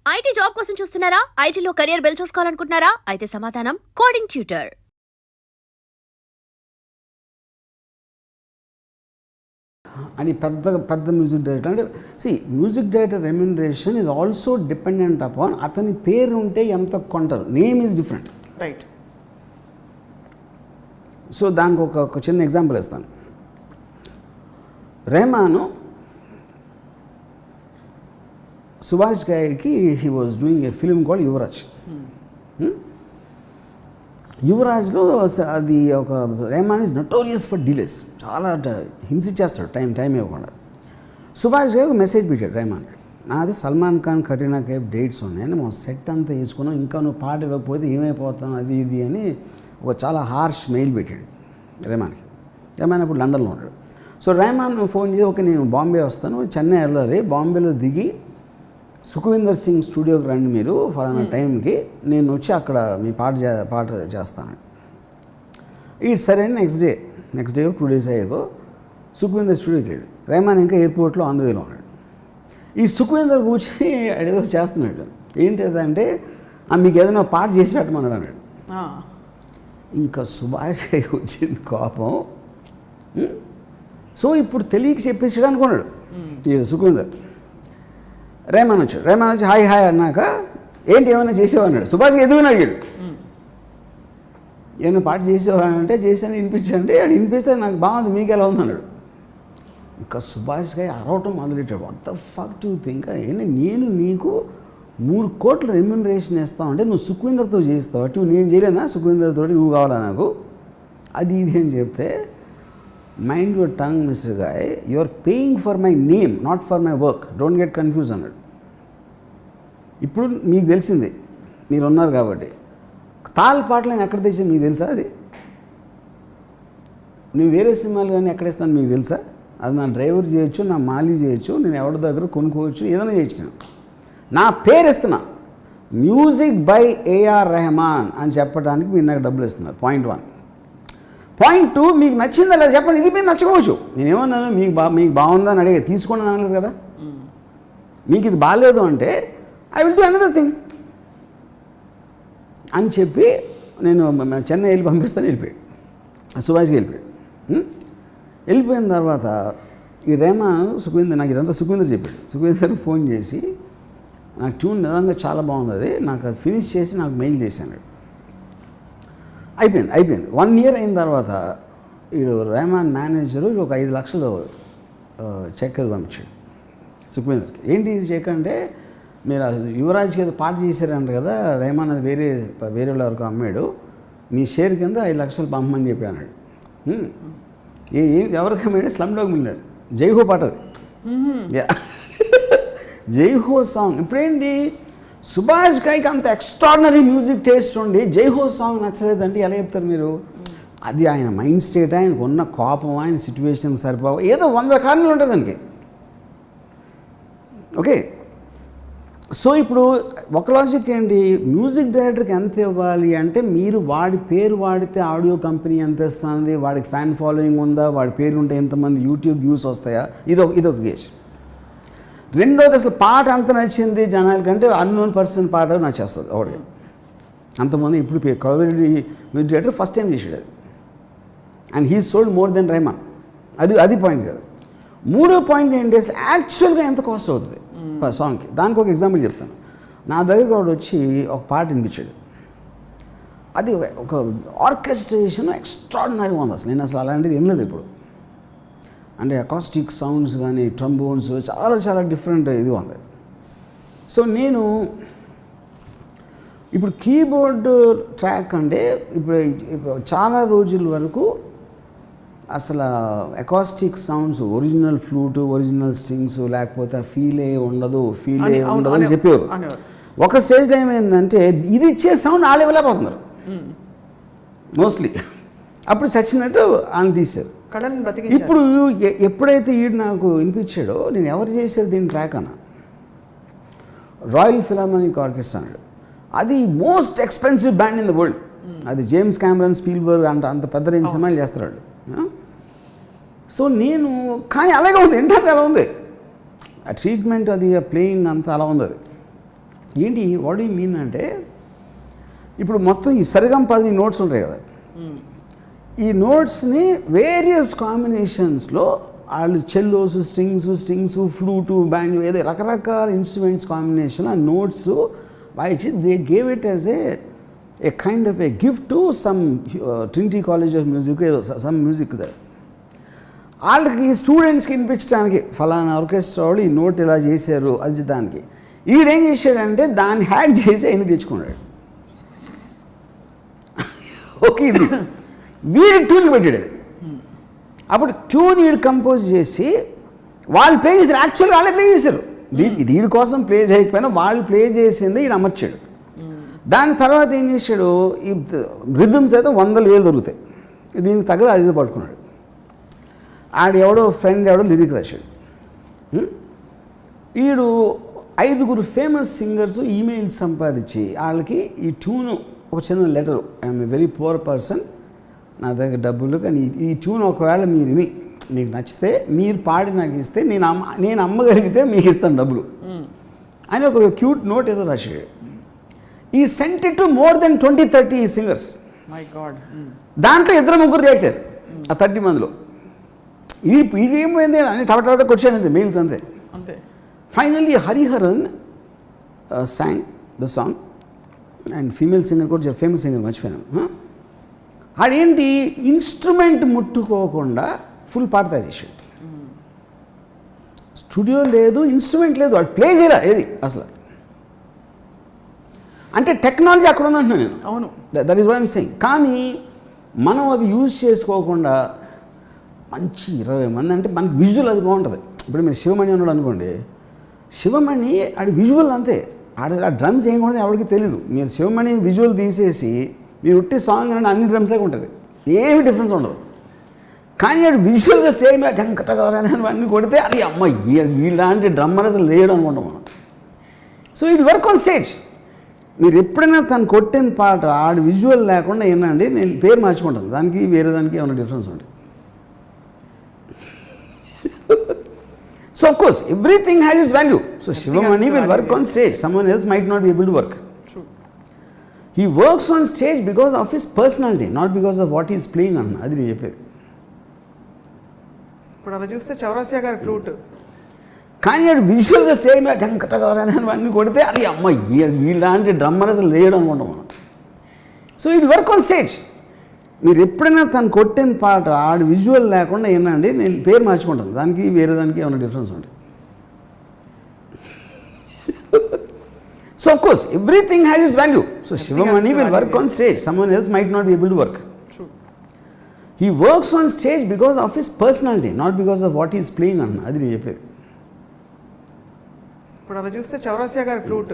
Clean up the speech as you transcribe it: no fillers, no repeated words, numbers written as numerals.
IT job కోసం చూస్తున్నారా? ఐటీలో కెరియర్ బిల్డ్ చూసుకోవాలనుకుంటున్నారా? అయితే సమాధానం కోడింగ్ ట్యూటర్. అని పెద్ద మ్యూజిక్ డైరెక్టర్ అంటే music director remuneration is also dependent upon అతని పేరు ఉంటే ఎంత కొంటారు. Name is different, right? So దానికి ఒక చిన్న ఎగ్జాంపుల్ ఇస్తాను. రెహమాను సుభాష్ గారికి he was doing a film called Yuvraj. యువరాజ్లో అది ఒక Rahman is notorious for delays, చాలా హింసించేస్తాడు టైం ఇవ్వకుండా. సుభాష్ గారు మెసేజ్ పెట్టాడు రెహమాన్కి, నాది సల్మాన్ ఖాన్ కట్రినా కైఫ్ డేట్స్ ఉన్నాయని మా సెట్ అంతా వేసుకున్నాం, ఇంకా నువ్వు పాట ఇవ్వకపోతే ఏమైపోతాను అది ఇది అని ఒక చాలా హార్ష్ మెయిల్ పెట్టాడు రెహమాన్కి. రెహమాన్ అప్పుడు లండన్లో ఉన్నాడు. సో రెహమాన్ ఫోన్ చేసి, ఓకే నేను బాంబే వస్తాను, చెన్నై వెళ్ళాలి, బాంబేలో దిగి సుఖవిందర్ సింగ్ స్టూడియోకి రండి మీరు ఫలానా టైంకి, నేను వచ్చి అక్కడ మీ పాట చేస్తాను. ఇటు సరే నెక్స్ట్ డే 2 days అయ్యాకో సుఖవిందర్ స్టూడియోకి వెళ్ళాడు. రెహమాన్ ఇంకా ఎయిర్పోర్ట్లో ఆన్ ద వేలో ఉన్నాడు. ఈ సుఖవిందర్ కూర్చొని ఏదో చేస్తున్నాడు. ఏంటిదంటే మీకు ఏదైనా పాట చేసి పెట్టమన్నాడు అన్నాడు. ఇంకా సుభాష్ వచ్చింది కోపం. సో ఇప్పుడు తెలియక చెప్పేసాడు అనుకున్నాడు ఈ సుఖవిందర్. రెహమాన్ వచ్చి హాయ్ అన్నాక ఏంటి ఏమైనా చేసేవన్నాడు. సుభాష్ ఎదుగుని అడిగాడు, ఏమైనా పాట చేసేవాడంటే చేశాను వినిపించండి, అది వినిపిస్తే నాకు బాగుంది, మీకు ఎలా ఉంది అన్నాడు. ఇంకా సుభాష్ గారు అరవటం మొదలెట్టాడు. What the fuck do think, ఏంటి నేను నీకు 3 కోట్ల రెమ్యునరేషన్ ఇస్తావు అంటే నువ్వు సుఖవిందర్తో చేస్తావు, అటు నేను చేయలేనా సుఖవిందర్తో, నువ్వు కావాలా నాకు, అది ఇది అని చెప్తే, mind your tongue mister guy, you are paying for my name not for my work, don't get confuse అన్నాడు. ఇప్పుడు మీకు తెలిసింది, మీరు ఉన్నారు కాబట్టి, తాళ పాటలు నేను ఎక్కడ తెచ్చాను మీకు తెలుసా? అది నువ్వు వేరే సినిమాలు కానీ ఎక్కడ ఇస్తాను మీకు తెలుసా? అది నా డ్రైవర్ చేయొచ్చు, నా మాలీ చేయొచ్చు, నేను ఎవరి దగ్గర కొనుక్కోవచ్చు, ఏదైనా చేయొచ్చు. నా పేరు ఇస్తున్నా, మ్యూజిక్ బై ఏఆర్ రెహమాన్ అని చెప్పడానికి మీరు నాకు డబ్బులు ఇస్తున్నారు. పాయింట్ 1. పాయింట్ 2, మీకు నచ్చిందా లేదా చెప్పండి, ఇది మీరు నచ్చుకోవచ్చు. నేనేమన్నాను, మీకు బాగుందని అడిగే తీసుకోండి అనలేదు కదా. మీకు ఇది బాగాలేదు అంటే I will do another thing అని చెప్పి నేను చెన్నై వెళ్ళి పంపిస్తాను. వెళ్ళిపోయాడు సుభాష్కి, వెళ్ళిపోయాడు. వెళ్ళిపోయిన తర్వాత ఈ రెహమాన్ సుఖవిందర్, నాకు ఇదంతా సుఖవిందర్ చెప్పాడు. సుఖవిందర్ ఫోన్ చేసి, నాకు ట్యూన్ నిజంగా చాలా బాగుంది, అది నాకు అది ఫినిష్ చేసి నాకు మెయిల్ చేశాను. అయిపోయింది 1 year అయిన తర్వాత వీడు రెహమాన్ మేనేజరు ఒక 5 లక్షలు చెక్ అది పంపించాడు సుఖవిందర్కి. ఏంటి ఇది చెక్ అంటే, మీరు యువరాజ్కి ఏదో పాట చేశారంట కదా, రెహమాన్ అది వేరే వరకు అమ్మాడు, మీ షేర్ కింద 5 లక్షలు పంపమని చెప్పి అన్నాడు. ఎవరికి అమ్మాడు? స్లమ్ డాగ్ మిలియనర్, జైహో పాట అది. జైహో సాంగ్. ఇప్పుడేంటి, సుభాష్ గారికి అంత ఎక్స్ట్రాడినరీ మ్యూజిక్ టేస్ట్ ఉండి జైహో సాంగ్ నచ్చలేదంటే ఎలా చెప్తారు మీరు? అది ఆయన మైండ్ స్టేట్, ఆయనకు ఉన్న కోపం, ఆయన సిచ్యువేషన్ సరిపోవ, ఏదో 100 కారణాలు ఉంటుంది దానికి. ఓకే, సో ఇప్పుడు ఒక లాజిక్ ఏంటి, మ్యూజిక్ డైరెక్టర్కి ఎంత ఇవ్వాలి అంటే, మీరు వాడి పేరు వాడితే ఆడియో కంపెనీ ఎంత ఇస్తుంది, వాడికి ఫ్యాన్ ఫాలోయింగ్ ఉందా, వాడి పేరు ఉంటే ఎంతమంది యూట్యూబ్ వ్యూస్ వస్తాయా, ఇదొక గేజ్. రెండోది, అసలు పాట అంత నచ్చింది జనాలకంటే అన్నోన్ పర్సన్ పాట నచ్చేస్తుంది ఒకటి. అంతమంది ఇప్పుడు coverage music director first time చేసాడు అది, and he sold more than Rahman. అది పాయింట్ కాదు. 3వ పాయింట్ ఏంటి, అసలు యాక్చువల్గా ఎంత కాస్ట్ అవుతుంది సాంగ్కి. దానికి ఒక ఎగ్జాంపుల్ చెప్తాను. నా దగ్గర వాడు వచ్చి ఒక పాట వినిపించాడు, అది ఒక ఆర్కెస్ట్రేషన్ ఎక్స్ట్రాడినరీగా ఉంది. నేను అసలు అలాంటిది ఏం లేదు ఇప్పుడు, అంటే అకాస్టిక్ సౌండ్స్ కానీ ట్రంబోన్స్ చాలా డిఫరెంట్ ఇది ఉంది. సో నేను ఇప్పుడు కీబోర్డ్ ట్రాక్ అంటే ఇప్పుడు చాలా రోజుల వరకు అసలు acoustic sounds, original flute, original strings లేకపోతే ఫీలే ఉండదు అని చెప్పేవారు. ఒక స్టేజ్లో ఏమైందంటే ఇది ఇచ్చే సౌండ్ ఆళ్ళు ఇవ్వలేకపోతున్నారు మోస్ట్లీ. అప్పుడు చచ్చినట్టు ఆయన తీశారు. ఇప్పుడు ఎప్పుడైతే ఈడు నాకు వినిపించాడో, నేను ఎవరు చేశారు దీని ట్రాక్ అన్న, రాయల్ ఫిలార్మోనిక్ ఆర్కెస్ట్రా అన్నాడు. అది most expensive band in the world. అది జేమ్స్ క్యామరన్, స్పీల్బర్గ్ అంత పెద్ద రేంజ్ సినిమాలు చేస్తారు. సో నేను కానీ అలాగే ఉంది, ఏంటంటే అలా ఉంది ఆ ట్రీట్మెంట్, అది ప్లేయింగ్ అంతా అలా ఉంది. అది ఏంటి వాట్ యూ మీన్ అంటే ఇప్పుడు మొత్తం ఈ సరిగం 10 నోట్స్ ఉంటాయి కదా, ఈ నోట్స్ని వేరియస్ కాంబినేషన్స్లో వాళ్ళు చెల్లోస్, స్ట్రింగ్స్, ఫ్లూటు, బ్యాండ్, ఏదో రకరకాల ఇన్స్ట్రుమెంట్స్ కాంబినేషన్ ఆ నోట్స్ వాయిచి they gave it as a kind of a gift to some Trinity College of Music, ఏదో సమ్ మ్యూజిక్ ద వాళ్ళకి స్టూడెంట్స్కి వినిపించడానికి ఫలానా ఆర్కెస్ట్రా వాళ్ళు ఈ నోట్ ఇలా చేశారు అది దానికి. ఈడేం చేశాడంటే దాన్ని హ్యాక్ చేసి ఆయన తెచ్చుకున్నాడు. ఓకే, ఇది వీడి ట్యూన్ పెట్టాడు అది. అప్పుడు ట్యూన్ వీడు కంపోజ్ చేసి వాళ్ళు ప్లే చేశారు. యాక్చువల్గా వాళ్ళే ప్లే చేశారు. వీడి కోసం ప్లే చేయకపోయినా వాళ్ళు ప్లే చేసింది వీడు అమర్చాడు. దాని తర్వాత ఏం చేశాడు, ఈ రిథమ్స్ అయితే 100,000 దొరుకుతాయి, దీనికి తగ్గ అది పట్టుకున్నాడు. ఎవడో ఫ్రెండ్ లిరిక్ రాశాడు. వీడు 5 ఫేమస్ సింగర్స్ ఈమెయిల్స్ సంపాదించి వాళ్ళకి ఈ ట్యూను ఒక చిన్న letter, I'm a very poor person, నా దగ్గర డబ్బులు, కానీ ఈ ట్యూన్ ఒకవేళ మీరు విని మీకు నచ్చితే మీరు పాడి నాకు ఇస్తే నేను అమ్మగలిగితే మీకు ఇస్తాను డబ్బులు అని ఒక క్యూట్ నోట్ ఏదో రాశాడు. ఈ sent to more than 20-30 singers. My God. దాంట్లో 2-3 రియాక్ట్ అయ్యారు ఆ 30 మందిలో. ఇది ఏమైంది అని టపట కొట్టాను మెయిల్స్ అంతే. Finally Hariharan song the song, and female singer కూడా ఫేమస్ సింగర్ మర్చిపోయాను. ఆడేంటి ఇన్స్ట్రుమెంట్ ముట్టుకోకుండా ఫుల్ పాట తయారు చేసాడు. స్టూడియో లేదు, ఇన్స్ట్రుమెంట్ లేదు, వాడు ప్లే చేయలే ఏది అసలు. అంటే టెక్నాలజీ అక్కడ ఉందంటున్నాను నేను. అవును, that is what I'm saying. కానీ మనం అది యూజ్ చేసుకోకుండా మంచి 20 మంది అంటే మనకి విజువల్ అది బాగుంటుంది. ఇప్పుడు మీరు శివమణి ఉన్నాడు అనుకోండి, శివమణి ఆడి విజువల్ అంతే, ఆ డ్రమ్స్ ఏం కూడా ఎవరికి తెలీదు. మీరు శివమణి విజువల్ తీసేసి మీరు ఉట్టి సాంగ్ అంటే అన్ని డ్రమ్స్ లాగా ఉంటుంది, ఏమి డిఫరెన్స్ ఉండదు. కానీ ఆడు విజువల్గా సేమ్ టంకటగాలని అన్నీ కొడితే అది అమ్మ వీళ్ళంటే డ్రమ్మర్ అసలు లేడు అనుకుంటాం మనం. So it work on stage. మీరు ఎప్పుడైనా తను కొట్టిన పాట ఆడు విజువల్ లేకుండా ఏంటండి, నేను పేరు మార్చుకుంటాను, దానికి వేరే దానికి ఏమైనా డిఫరెన్స్ ఉంటుంది. So of course everything has its value. So Shivamani will work on stage, someone else might not be able to work. True. He works on stage because of his personality, not because of what he is playing on. అది నేను చెప్పేది. ఇప్పుడు అలా చూస్తే చౌరాసియా గారి flute, కానీ ఆడు విజువల్గా stage మీద టంకటగాలని అన్నీ కొడితే అది అమ్మ వీళ్ళంటే డ్రమ్మర్ అసలు లేడు అనుకుంటాం మనం. So it work on stage. మీరు ఎప్పుడైనా తను కొట్టిన పాట ఆడు విజువల్ లేకుండా ఏంటండి, నేను పేరు మార్చుకుంటాను, దానికి వేరే దానికి ఏమైనా డిఫరెన్స్ ఉంటుంది. So of course everything has its value. So Sivamani will work on stage, someone else might not be able to work. He works on stage because of his personality, not because of what is playing అన్న. అది నేను చెప్పేది. ఇప్పుడు అలా చూస్తే చౌరాసియా గారి flute